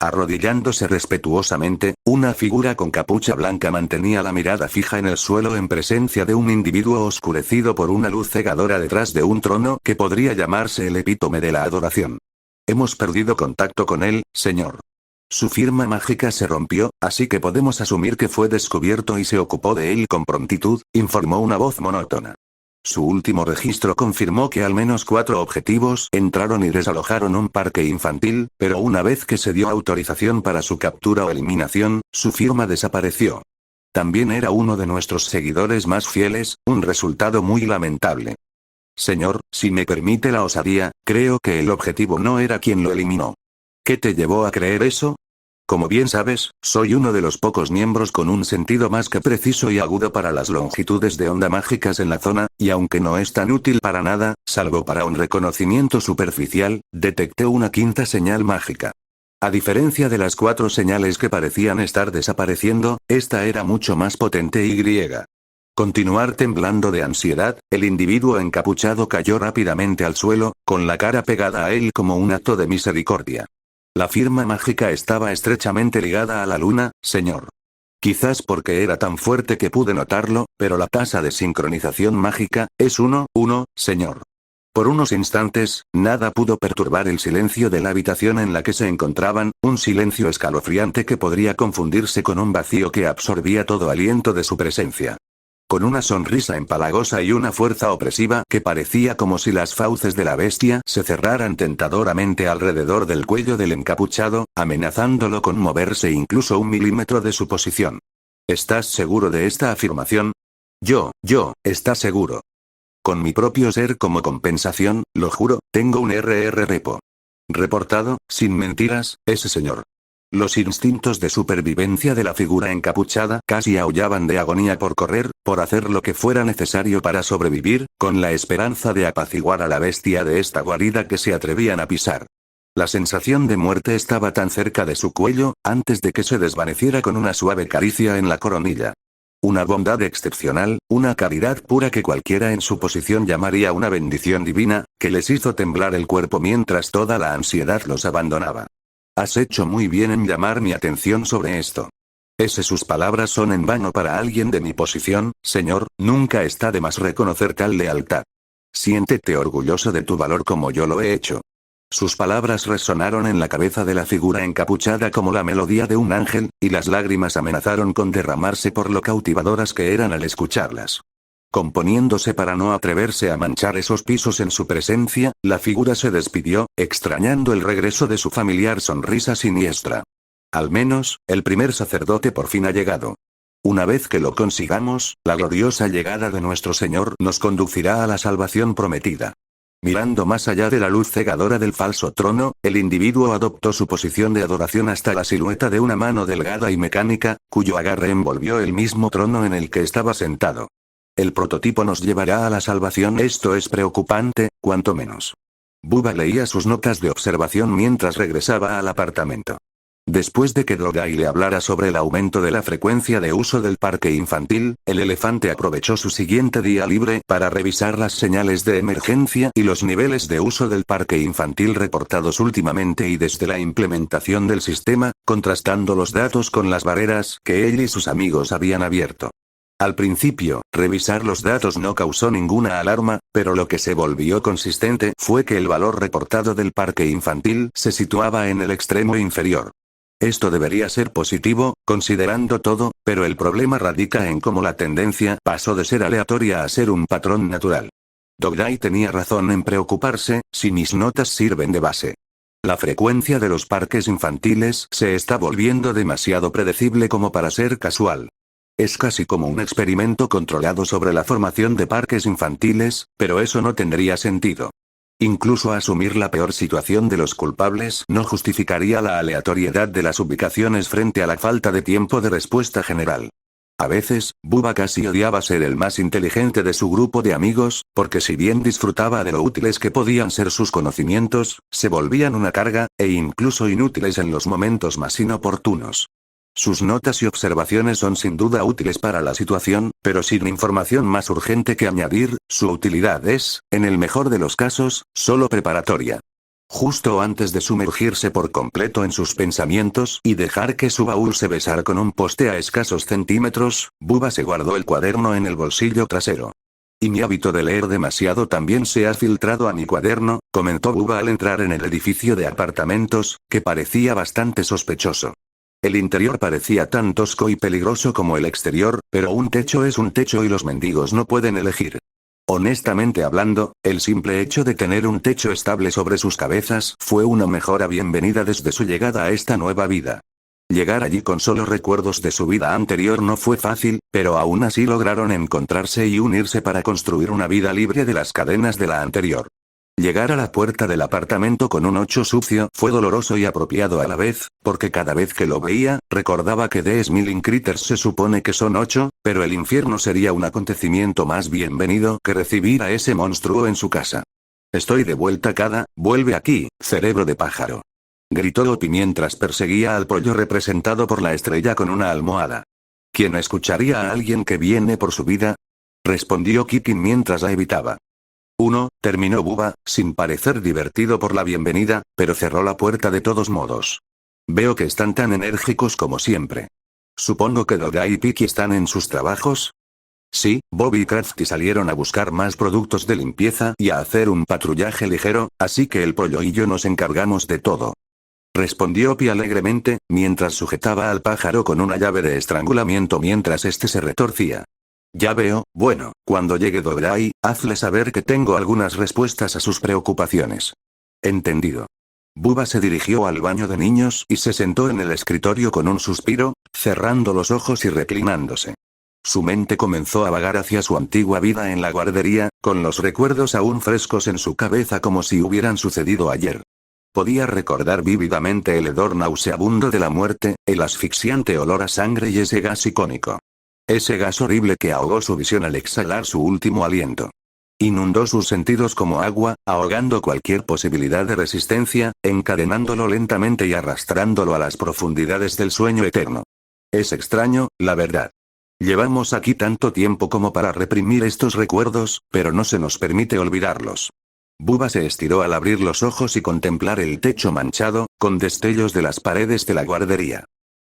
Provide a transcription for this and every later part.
Arrodillándose respetuosamente, una figura con capucha blanca mantenía la mirada fija en el suelo en presencia de un individuo oscurecido por una luz cegadora detrás de un trono que podría llamarse el epítome de la adoración. Hemos perdido contacto con él, señor. Su firma mágica se rompió, así que podemos asumir que fue descubierto y se ocupó de él con prontitud, informó una voz monótona. Su último registro confirmó que al menos 4 objetivos entraron y desalojaron un parque infantil, pero una vez que se dio autorización para su captura o eliminación, su firma desapareció. También era uno de nuestros seguidores más fieles, un resultado muy lamentable. Señor, si me permite la osadía, creo que el objetivo no era quien lo eliminó. ¿Qué te llevó a creer eso? Como bien sabes, soy uno de los pocos miembros con un sentido más que preciso y agudo para las longitudes de onda mágicas en la zona, y aunque no es tan útil para nada, salvo para un reconocimiento superficial, detecté una 5ª señal mágica. A diferencia de las 4 señales que parecían estar desapareciendo, esta era mucho más potente y griega. Continuar temblando de ansiedad, el individuo encapuchado cayó rápidamente al suelo, con la cara pegada a él como un acto de misericordia. La firma mágica estaba estrechamente ligada a la luna, señor. Quizás porque era tan fuerte que pude notarlo, pero la tasa de sincronización mágica es 1:1, señor. Por unos instantes, nada pudo perturbar el silencio de la habitación en la que se encontraban, un silencio escalofriante que podría confundirse con un vacío que absorbía todo aliento de su presencia. Con una sonrisa empalagosa y una fuerza opresiva que parecía como si las fauces de la bestia se cerraran tentadoramente alrededor del cuello del encapuchado, amenazándolo con moverse incluso 1 milímetro de su posición. ¿Estás seguro de esta afirmación? Está seguro. Con mi propio ser como compensación, lo juro, tengo un repo. Reportado, sin mentiras, ese señor. Los instintos de supervivencia de la figura encapuchada casi aullaban de agonía por correr, por hacer lo que fuera necesario para sobrevivir, con la esperanza de apaciguar a la bestia de esta guarida que se atrevían a pisar. La sensación de muerte estaba tan cerca de su cuello, antes de que se desvaneciera con una suave caricia en la coronilla. Una bondad excepcional, una caridad pura que cualquiera en su posición llamaría una bendición divina, que les hizo temblar el cuerpo mientras toda la ansiedad los abandonaba. Has hecho muy bien en llamar mi atención sobre esto. Sus palabras son en vano para alguien de mi posición, señor, nunca está de más reconocer tal lealtad. Siéntete orgulloso de tu valor como yo lo he hecho. Sus palabras resonaron en la cabeza de la figura encapuchada como la melodía de un ángel, y las lágrimas amenazaron con derramarse por lo cautivadoras que eran al escucharlas. Componiéndose para no atreverse a manchar esos pisos en su presencia, la figura se despidió, extrañando el regreso de su familiar sonrisa siniestra. Al menos, el primer sacerdote por fin ha llegado. Una vez que lo consigamos, la gloriosa llegada de nuestro Señor nos conducirá a la salvación prometida. Mirando más allá de la luz cegadora del falso trono, el individuo adoptó su posición de adoración hasta la silueta de una mano delgada y mecánica, cuyo agarre envolvió el mismo trono en el que estaba sentado. El prototipo nos llevará a la salvación. Esto es preocupante, cuanto menos. Bubba leía sus notas de observación mientras regresaba al apartamento. Después de que Dogai le hablara sobre el aumento de la frecuencia de uso del parque infantil, el elefante aprovechó su siguiente día libre para revisar las señales de emergencia y los niveles de uso del parque infantil reportados últimamente y desde la implementación del sistema, contrastando los datos con las barreras que él y sus amigos habían abierto. Al principio, revisar los datos no causó ninguna alarma, pero lo que se volvió consistente fue que el valor reportado del parque infantil se situaba en el extremo inferior. Esto debería ser positivo, considerando todo, pero el problema radica en cómo la tendencia pasó de ser aleatoria a ser un patrón natural. Dogai tenía razón en preocuparse, si mis notas sirven de base. La frecuencia de los parques infantiles se está volviendo demasiado predecible como para ser casual. Es casi como un experimento controlado sobre la formación de parques infantiles, pero eso no tendría sentido. Incluso asumir la peor situación de los culpables no justificaría la aleatoriedad de las ubicaciones frente a la falta de tiempo de respuesta general. A veces, Bubba casi odiaba ser el más inteligente de su grupo de amigos, porque si bien disfrutaba de lo útiles que podían ser sus conocimientos, se volvían una carga, e incluso inútiles en los momentos más inoportunos. Sus notas y observaciones son sin duda útiles para la situación, pero sin información más urgente que añadir, su utilidad es, en el mejor de los casos, solo preparatoria. Justo antes de sumergirse por completo en sus pensamientos y dejar que su baúl se besara con un poste a escasos centímetros, Bubba se guardó el cuaderno en el bolsillo trasero. Y mi hábito de leer demasiado también se ha filtrado a mi cuaderno, comentó Bubba al entrar en el edificio de apartamentos, que parecía bastante sospechoso. El interior parecía tan tosco y peligroso como el exterior, pero un techo es un techo y los mendigos no pueden elegir. Honestamente hablando, el simple hecho de tener un techo estable sobre sus cabezas fue una mejora bienvenida desde su llegada a esta nueva vida. Llegar allí con solo recuerdos de su vida anterior no fue fácil, pero aún así lograron encontrarse y unirse para construir una vida libre de las cadenas de la anterior. Llegar a la puerta del apartamento con un 8 sucio fue doloroso y apropiado a la vez, porque cada vez que lo veía, recordaba que The Smiling Critters se supone que son 8, pero el infierno sería un acontecimiento más bienvenido que recibir a ese monstruo en su casa. Estoy de vuelta vuelve aquí, cerebro de pájaro. Gritó Opie mientras perseguía al pollo representado por la estrella con una almohada. ¿Quién escucharía a alguien que viene por su vida? Respondió Kicking mientras la evitaba. Terminó Bubba, sin parecer divertido por la bienvenida, pero cerró la puerta de todos modos. Veo que están tan enérgicos como siempre. Supongo que Dora y Piki están en sus trabajos. Sí, Bobby y Krusty salieron a buscar más productos de limpieza y a hacer un patrullaje ligero, así que el pollo y yo nos encargamos de todo. Respondió Opie alegremente, mientras sujetaba al pájaro con una llave de estrangulamiento mientras este se retorcía. Ya veo, bueno, cuando llegue Dorai, hazle saber que tengo algunas respuestas a sus preocupaciones. Entendido. Bubba se dirigió al baño de niños y se sentó en el escritorio con un suspiro, cerrando los ojos y reclinándose. Su mente comenzó a vagar hacia su antigua vida en la guardería, con los recuerdos aún frescos en su cabeza como si hubieran sucedido ayer. Podía recordar vívidamente el hedor nauseabundo de la muerte, el asfixiante olor a sangre y ese gas icónico. Ese gas horrible que ahogó su visión al exhalar su último aliento. Inundó sus sentidos como agua, ahogando cualquier posibilidad de resistencia, encadenándolo lentamente y arrastrándolo a las profundidades del sueño eterno. Es extraño, la verdad. Llevamos aquí tanto tiempo como para reprimir estos recuerdos, pero no se nos permite olvidarlos. Bubba se estiró al abrir los ojos y contemplar el techo manchado, con destellos de las paredes de la guardería.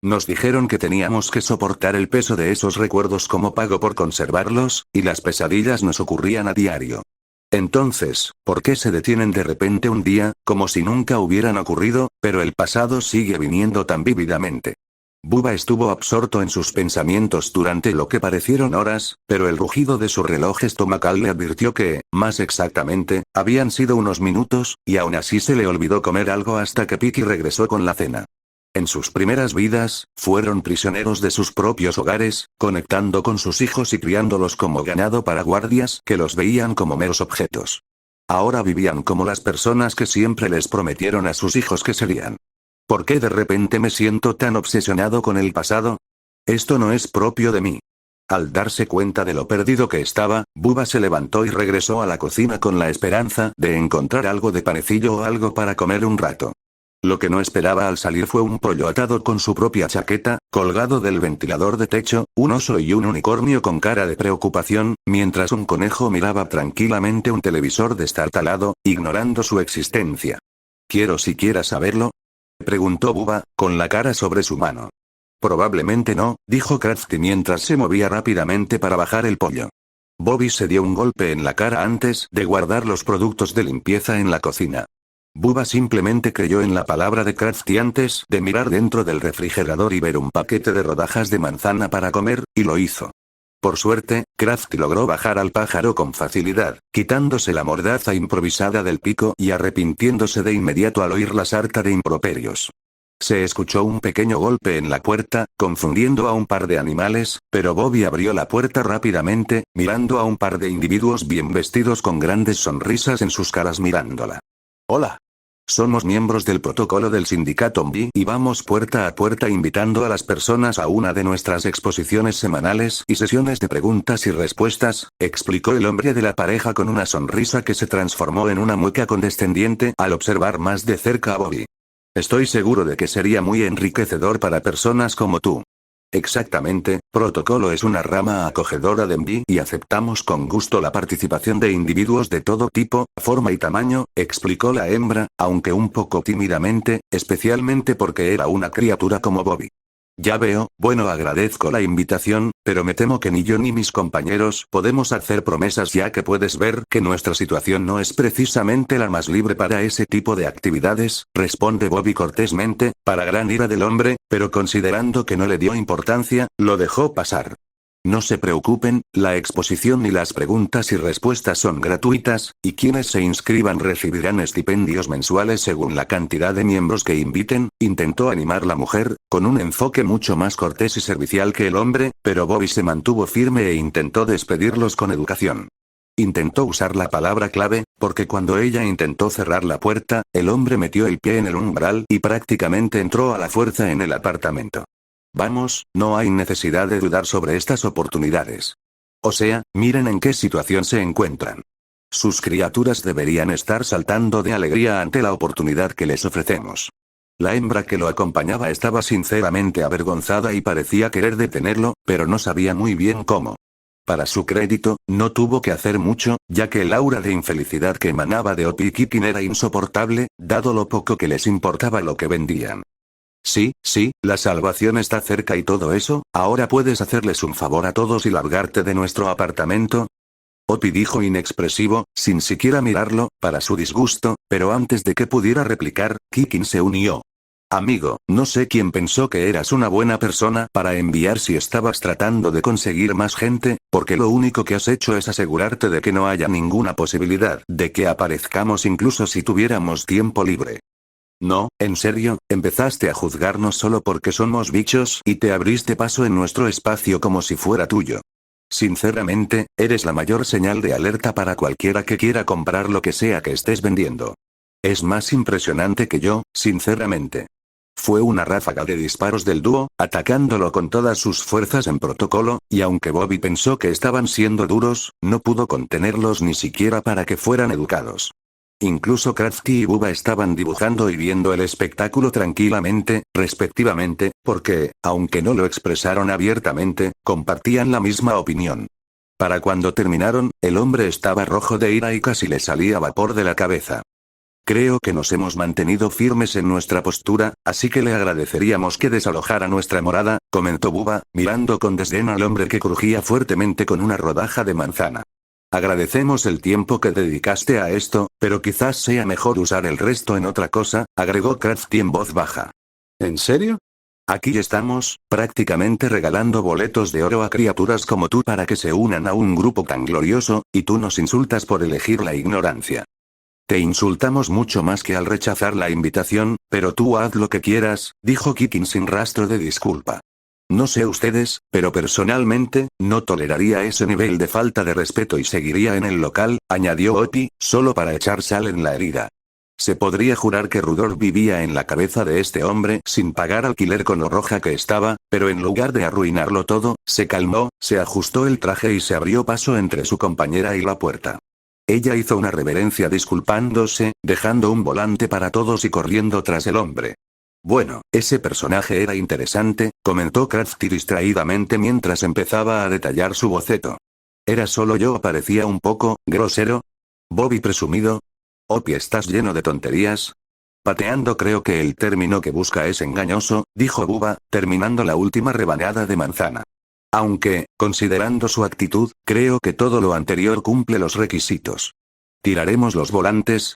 Nos dijeron que teníamos que soportar el peso de esos recuerdos como pago por conservarlos, y las pesadillas nos ocurrían a diario. Entonces, ¿por qué se detienen de repente un día, como si nunca hubieran ocurrido, pero el pasado sigue viniendo tan vívidamente? Bubba estuvo absorto en sus pensamientos durante lo que parecieron horas, pero el rugido de su reloj estomacal le advirtió que, más exactamente, habían sido unos minutos, y aún así se le olvidó comer algo hasta que Piki regresó con la cena. En sus primeras vidas, fueron prisioneros de sus propios hogares, conectando con sus hijos y criándolos como ganado para guardias que los veían como meros objetos. Ahora vivían como las personas que siempre les prometieron a sus hijos que serían. ¿Por qué de repente me siento tan obsesionado con el pasado? Esto no es propio de mí. Al darse cuenta de lo perdido que estaba, Bubba se levantó y regresó a la cocina con la esperanza de encontrar algo de panecillo o algo para comer un rato. Lo que no esperaba al salir fue un pollo atado con su propia chaqueta, colgado del ventilador de techo, un oso y un unicornio con cara de preocupación, mientras un conejo miraba tranquilamente un televisor destartalado, ignorando su existencia. ¿Quiero siquiera saberlo?, preguntó Bubba, con la cara sobre su mano. Probablemente no, dijo Krusty mientras se movía rápidamente para bajar el pollo. Bobby se dio un golpe en la cara antes de guardar los productos de limpieza en la cocina. Bubba simplemente creyó en la palabra de Krusty antes de mirar dentro del refrigerador y ver un paquete de rodajas de manzana para comer, y lo hizo. Por suerte, Krusty logró bajar al pájaro con facilidad, quitándose la mordaza improvisada del pico y arrepintiéndose de inmediato al oír la sarta de improperios. Se escuchó un pequeño golpe en la puerta, confundiendo a un par de animales, pero Bobby abrió la puerta rápidamente, mirando a un par de individuos bien vestidos con grandes sonrisas en sus caras mirándola. Hola. Somos miembros del protocolo del sindicato MB y vamos puerta a puerta invitando a las personas a una de nuestras exposiciones semanales y sesiones de preguntas y respuestas, explicó el hombre de la pareja con una sonrisa que se transformó en una mueca condescendiente al observar más de cerca a Bobby. Estoy seguro de que sería muy enriquecedor para personas como tú. Exactamente, protocolo es una rama acogedora de MB y aceptamos con gusto la participación de individuos de todo tipo, forma y tamaño, explicó la hembra, aunque un poco tímidamente, especialmente porque era una criatura como Bobby. Ya veo, bueno, agradezco la invitación, pero me temo que ni yo ni mis compañeros podemos hacer promesas ya que puedes ver que nuestra situación no es precisamente la más libre para ese tipo de actividades, responde Bobby cortésmente, para gran ira del hombre, pero considerando que no le dio importancia, lo dejó pasar. No se preocupen, la exposición y las preguntas y respuestas son gratuitas, y quienes se inscriban recibirán estipendios mensuales según la cantidad de miembros que inviten, intentó animar la mujer, con un enfoque mucho más cortés y servicial que el hombre, pero Bobby se mantuvo firme e intentó despedirlos con educación. Intentó usar la palabra clave, porque cuando ella intentó cerrar la puerta, el hombre metió el pie en el umbral y prácticamente entró a la fuerza en el apartamento. Vamos, no hay necesidad de dudar sobre estas oportunidades. O sea, miren en qué situación se encuentran. Sus criaturas deberían estar saltando de alegría ante la oportunidad que les ofrecemos. La hembra que lo acompañaba estaba sinceramente avergonzada y parecía querer detenerlo, pero no sabía muy bien cómo. Para su crédito, no tuvo que hacer mucho, ya que el aura de infelicidad que emanaba de Opie y Kikin era insoportable, dado lo poco que les importaba lo que vendían. Sí, sí, la salvación está cerca y todo eso, ahora puedes hacerles un favor a todos y largarte de nuestro apartamento. Opie dijo inexpresivo, sin siquiera mirarlo, para su disgusto, pero antes de que pudiera replicar, Kikin se unió. Amigo, no sé quién pensó que eras una buena persona para enviar si estabas tratando de conseguir más gente, porque lo único que has hecho es asegurarte de que no haya ninguna posibilidad de que aparezcamos incluso si tuviéramos tiempo libre. No, en serio, empezaste a juzgarnos solo porque somos bichos y te abriste paso en nuestro espacio como si fuera tuyo. Sinceramente, eres la mayor señal de alerta para cualquiera que quiera comprar lo que sea que estés vendiendo. Es más impresionante que yo, sinceramente. Fue una ráfaga de disparos del dúo, atacándolo con todas sus fuerzas en protocolo, y aunque Bobby pensó que estaban siendo duros, no pudo contenerlos ni siquiera para que fueran educados. Incluso Krafty y Bubba estaban dibujando y viendo el espectáculo tranquilamente, respectivamente, porque, aunque no lo expresaron abiertamente, compartían la misma opinión. Para cuando terminaron, el hombre estaba rojo de ira y casi le salía vapor de la cabeza. Creo que nos hemos mantenido firmes en nuestra postura, así que le agradeceríamos que desalojara nuestra morada, comentó Bubba, mirando con desdén al hombre que crujía fuertemente con una rodaja de manzana. Agradecemos el tiempo que dedicaste a esto, pero quizás sea mejor usar el resto en otra cosa, agregó Krafty en voz baja. ¿En serio? Aquí estamos, prácticamente regalando boletos de oro a criaturas como tú para que se unan a un grupo tan glorioso, y tú nos insultas por elegir la ignorancia. Te insultamos mucho más que al rechazar la invitación, pero tú haz lo que quieras, dijo Kikin sin rastro de disculpa. No sé ustedes, pero personalmente, no toleraría ese nivel de falta de respeto y seguiría en el local, añadió Opie, solo para echar sal en la herida. Se podría jurar que Rudolph vivía en la cabeza de este hombre sin pagar alquiler con lo roja que estaba, pero en lugar de arruinarlo todo, se calmó, se ajustó el traje y se abrió paso entre su compañera y la puerta. Ella hizo una reverencia disculpándose, dejando un volante para todos y corriendo tras el hombre. Bueno, ese personaje era interesante, comentó Krafty distraídamente mientras empezaba a detallar su boceto. ¿Era solo yo o parecía un poco grosero? ¿Bobby presumido? Opie, ¿estás lleno de tonterías? Pateando, creo que el término que busca es engañoso, dijo Bubba, terminando la última rebanada de manzana. Aunque, considerando su actitud, creo que todo lo anterior cumple los requisitos. ¿Tiraremos los volantes?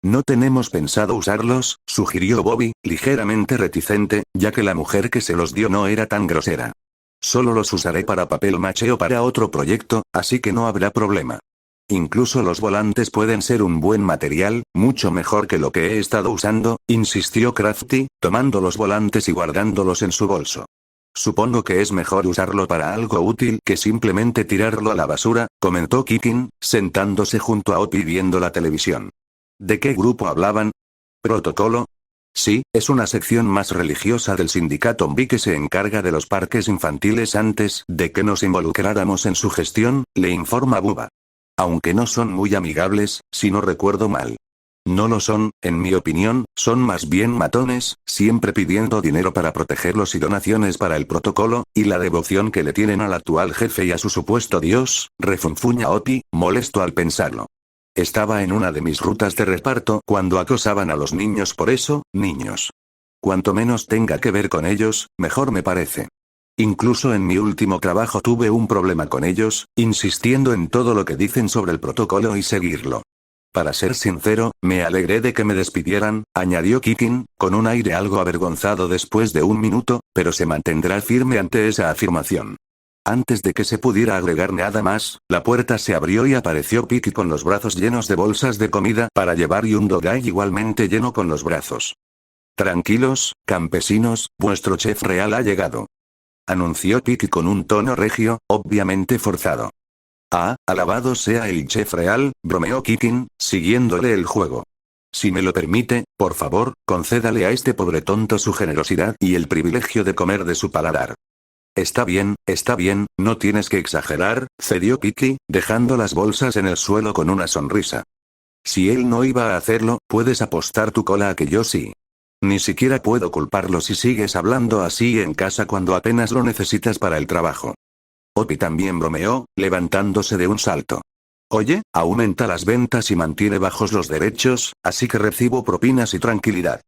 No tenemos pensado usarlos, sugirió Bobby, ligeramente reticente, ya que la mujer que se los dio no era tan grosera. Solo los usaré para papel maché o para otro proyecto, así que no habrá problema. Incluso los volantes pueden ser un buen material, mucho mejor que lo que he estado usando, insistió Krafty, tomando los volantes y guardándolos en su bolso. Supongo que es mejor usarlo para algo útil que simplemente tirarlo a la basura, comentó Kikin, sentándose junto a Opie viendo la televisión. ¿De qué grupo hablaban? ¿Protocolo? Sí, es una sección más religiosa del sindicato MB que se encarga de los parques infantiles antes de que nos involucráramos en su gestión, le informa Bubba. Aunque no son muy amigables, si no recuerdo mal. No lo son, en mi opinión, son más bien matones, siempre pidiendo dinero para protegerlos y donaciones para el protocolo, y la devoción que le tienen al actual jefe y a su supuesto dios, refunfuña Opie, molesto al pensarlo. Estaba en una de mis rutas de reparto cuando acosaban a los niños, por eso, niños. Cuanto menos tenga que ver con ellos, mejor me parece. Incluso en mi último trabajo tuve un problema con ellos, insistiendo en todo lo que dicen sobre el protocolo y seguirlo. Para ser sincero, me alegré de que me despidieran, añadió Kikin, con un aire algo avergonzado después de un minuto, pero se mantendrá firme ante esa afirmación. Antes de que se pudiera agregar nada más, la puerta se abrió y apareció Piki con los brazos llenos de bolsas de comida para llevar y un Dogai igualmente lleno con los brazos. Tranquilos, campesinos, vuestro chef real ha llegado. Anunció Piki con un tono regio, obviamente forzado. Ah, alabado sea el chef real, bromeó Kikin, siguiéndole el juego. Si me lo permite, por favor, concédale a este pobre tonto su generosidad y el privilegio de comer de su paladar. Está bien, no tienes que exagerar, cedió Piki, dejando las bolsas en el suelo con una sonrisa. Si él no iba a hacerlo, puedes apostar tu cola a que yo sí. Ni siquiera puedo culparlo si sigues hablando así en casa cuando apenas lo necesitas para el trabajo. Opie también bromeó, levantándose de un salto. Oye, aumenta las ventas y mantiene bajos los derechos, así que recibo propinas y tranquilidad.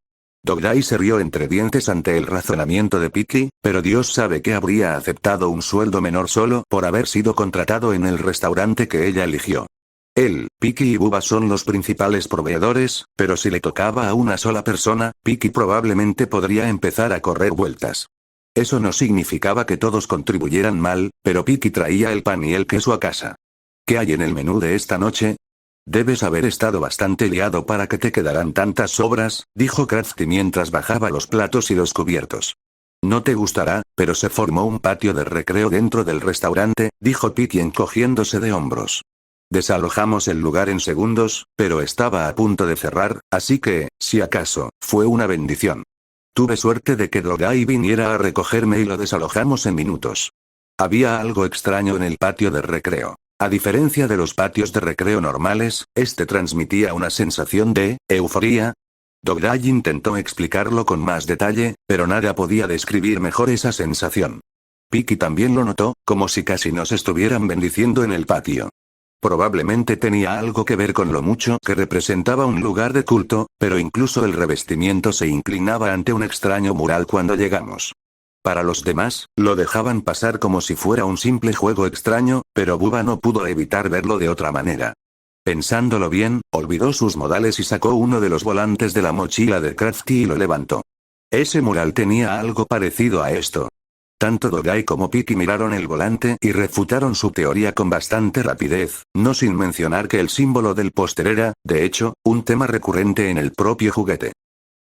Dogai se rió entre dientes ante el razonamiento de Piki, pero Dios sabe que habría aceptado un sueldo menor solo por haber sido contratado en el restaurante que ella eligió. Él, Piki y Bubba son los principales proveedores, pero si le tocaba a una sola persona, Piki probablemente podría empezar a correr vueltas. Eso no significaba que todos contribuyeran mal, pero Piki traía el pan y el queso a casa. ¿Qué hay en el menú de esta noche? Debes haber estado bastante liado para que te quedaran tantas sobras, dijo Krusty mientras bajaba los platos y los cubiertos. No te gustará, pero se formó un patio de recreo dentro del restaurante, dijo Piki encogiéndose de hombros. Desalojamos el lugar en segundos, pero estaba a punto de cerrar, así que, si acaso, fue una bendición. Tuve suerte de que Dogai viniera a recogerme y lo desalojamos en minutos. Había algo extraño en el patio de recreo. A diferencia de los patios de recreo normales, este transmitía una sensación de euforía. Dogai intentó explicarlo con más detalle, pero nada podía describir mejor esa sensación. Piki también lo notó, como si casi nos estuvieran bendiciendo en el patio. Probablemente tenía algo que ver con lo mucho que representaba un lugar de culto, pero incluso el revestimiento se inclinaba ante un extraño mural cuando llegamos. Para los demás, lo dejaban pasar como si fuera un simple juego extraño, pero Bubba no pudo evitar verlo de otra manera. Pensándolo bien, olvidó sus modales y sacó uno de los volantes de la mochila de Krusty y lo levantó. Ese mural tenía algo parecido a esto. Tanto Dogai como Piki miraron el volante y refutaron su teoría con bastante rapidez, no sin mencionar que el símbolo del póster era, de hecho, un tema recurrente en el propio juguete.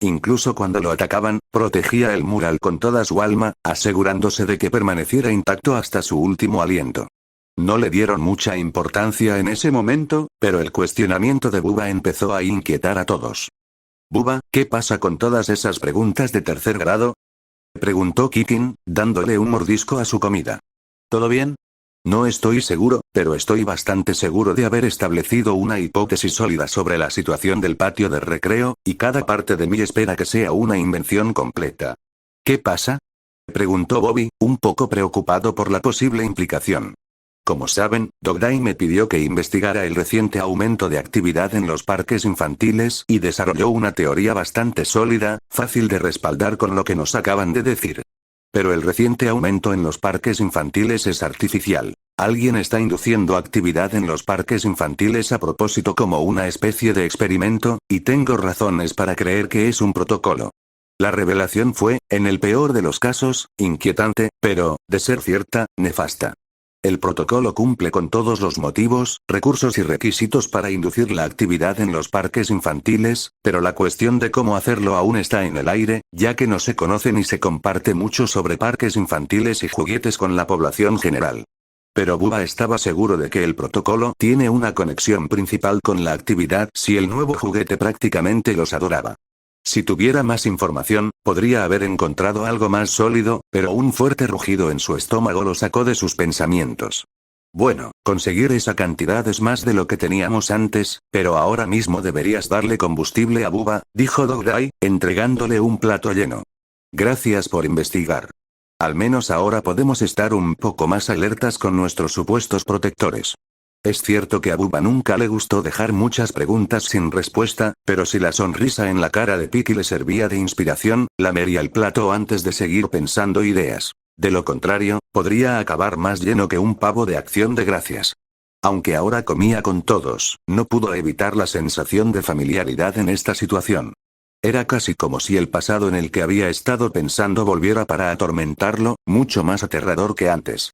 Incluso cuando lo atacaban, protegía el mural con toda su alma, asegurándose de que permaneciera intacto hasta su último aliento. No le dieron mucha importancia en ese momento, pero el cuestionamiento de Bubba empezó a inquietar a todos. Bubba, ¿qué pasa con todas esas preguntas de tercer grado? Preguntó Kikin, dándole un mordisco a su comida. ¿Todo bien? No estoy seguro, pero estoy bastante seguro de haber establecido una hipótesis sólida sobre la situación del patio de recreo, y cada parte de mí espera que sea una invención completa. ¿Qué pasa? Preguntó Bobby, un poco preocupado por la posible implicación. Como saben, Dogai me pidió que investigara el reciente aumento de actividad en los parques infantiles y desarrolló una teoría bastante sólida, fácil de respaldar con lo que nos acaban de decir. Pero el reciente aumento en los parques infantiles es artificial. Alguien está induciendo actividad en los parques infantiles a propósito como una especie de experimento, y tengo razones para creer que es un protocolo. La revelación fue, en el peor de los casos, inquietante, pero, de ser cierta, nefasta. El protocolo cumple con todos los motivos, recursos y requisitos para inducir la actividad en los parques infantiles, pero la cuestión de cómo hacerlo aún está en el aire, ya que no se conoce ni se comparte mucho sobre parques infantiles y juguetes con la población general. Pero Bubba estaba seguro de que el protocolo tiene una conexión principal con la actividad si el nuevo juguete prácticamente los adoraba. Si tuviera más información, podría haber encontrado algo más sólido, pero un fuerte rugido en su estómago lo sacó de sus pensamientos. Bueno, conseguir esa cantidad es más de lo que teníamos antes, pero ahora mismo deberías darle combustible a Bubba, dijo Dogday, entregándole un plato lleno. Gracias por investigar. Al menos ahora podemos estar un poco más alertas con nuestros supuestos protectores. Es cierto que a Bubba nunca le gustó dejar muchas preguntas sin respuesta, pero si la sonrisa en la cara de Piki le servía de inspiración, lamería el plato antes de seguir pensando ideas. De lo contrario, podría acabar más lleno que un pavo de Acción de Gracias. Aunque ahora comía con todos, no pudo evitar la sensación de familiaridad en esta situación. Era casi como si el pasado en el que había estado pensando volviera para atormentarlo, mucho más aterrador que antes.